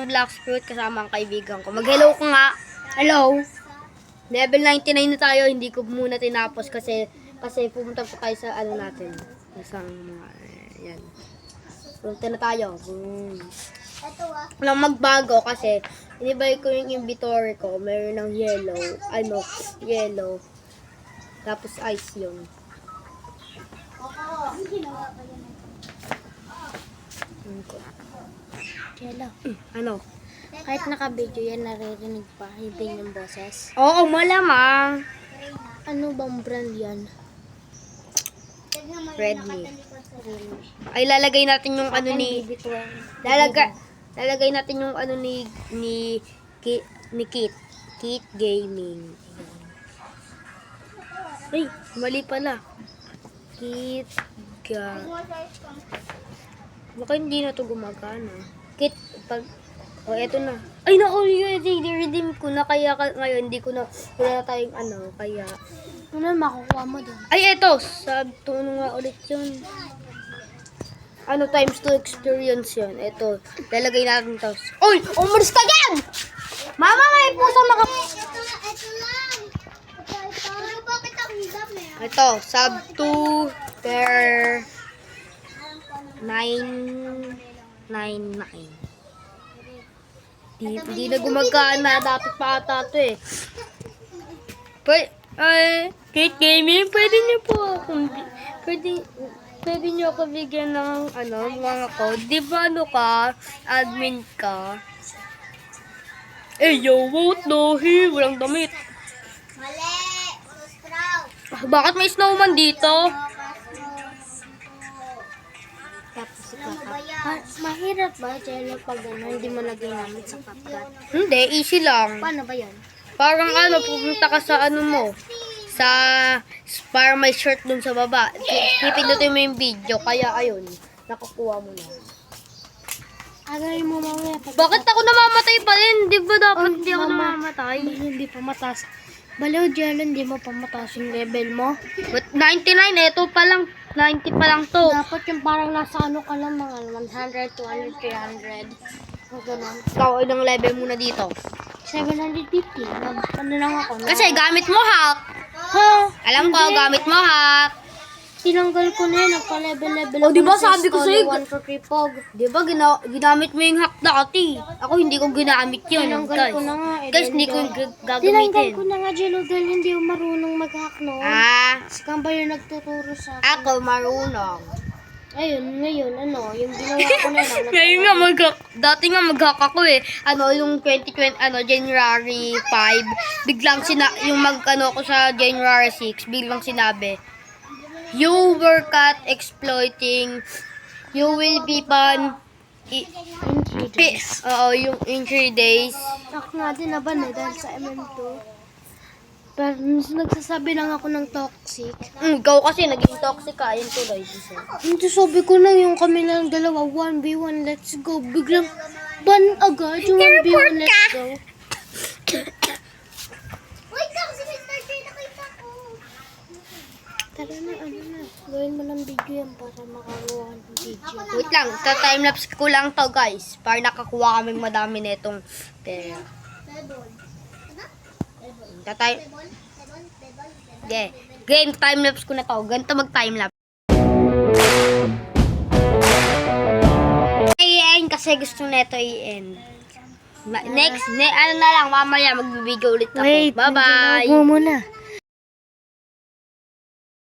Black Spirit kasama ang kaibigan ko. Mag-hello ko nga. Hello. Level 99 na tayo. Hindi ko muna tinapos kasi pumunta po tayo sa ano natin. Isang mga, yan. Punta na tayo. Walang magbago kasi inibay ko yung inventory ko. Meron ng yellow. Tapos ice yun. Jello. Ano? Kahit naka-video yan, naririnig pa yung boses. Oo, malamang. Ano bang brand yan? Redmi. Ay, lalagay natin yung ano ni... Lalagay natin yung ano ni Kit. Kit Gaming. Ay, mali pala. Kit Baka hindi na to gumagana. Kit, eto na. Ay, naku, i-redeem ko na. Kaya ngayon, hindi ko na, wala na tayong ano, kaya. Ano makukuha mo doon? Ay, eto. Tuno nga ulit yun. Ano, times 2 experience yun. Eto, lalagay natin to. Uy! Umalis ka dyan! Mama, may puso Ito lang! Ito, bakit ang dami? Ito, sub 2 per 999. Hindi na gumagana. Dapat pa ata ito eh. Kate Gaming, pwede niyo po akong, pwede niyo ako bigyan ng mga code. Di ba admin ka? Yo, vote Lohi, walang damit. Mali! Straw! Bakit may snowman dito? Tapos mahirap ba, Jello, pag hindi mo naginamit sa CapCut? Hindi, easy lang. Paano ba yan? Parang pupunta ka sa para may shirt dun sa baba. Pipindutin mo yung video, kaya ayun, nakukuha mo na. Agay mo mamaya. Bakit ako namamatay pa rin? Di ba dapat hindi ako namamatay? Hindi pa mataas. Baliw, Jello, hindi mo pa mataas yung level mo. But 99, eto pa lang, 90 pa lang to. Dapat yung parang nasa ano ka lang, mga 100, 200, 300. O ganun. Ikaw, ilang level muna dito? 750. Ano lang ako? Kasi gamit mo hack. Alam ko, gamit mo hack. Tinanggal ko na yun, nagpa-level-level. Oh, di ba sabi ko sa'yo? 1 for free pog. Di ba ginamit mo yung hack dati? Ako hindi ko ginamit yun. Tinanggal ko na nga. Guys, hindi ko Tinanggal gagamitin. ko na nga, Jello, dahil hindi ako marunong mag-hack noon. Si Kamba yung nagtuturo sa akin. Ako marunong. Ayun, ngayon, yung ginawa ko na lang. Ngayon nga dati nga mag-hack ako eh. Yung 2020, January 5, biglang yung ko sa January 6, biglang sinabi, you were caught exploiting, you will be banned in 3 days. yung in 3 days. Ako nga din naban dahil sa MM2. Pero nagsasabi lang ako ng toxic. Ikaw kasi naging toxic ka, yun tuloy. Hindi, sabi ko na yung kami lang dalawa, 1v1, let's go. Biglang ban agad yung 1v1, let's go. Wait lang, si Mr. J, nakita ko. Tara na, gawin mo ng video yan para makakuha ng video. Wait lang, timelapse ko lang to guys, para nakakuha kaming madami netong pera. Game timelapse ko na to. Ganito mag-timelapse. I-end kasi gusto neto i-end. Next, ano na lang, mamaya magbibigay ulit ako. Wait, bye-bye. mo muna.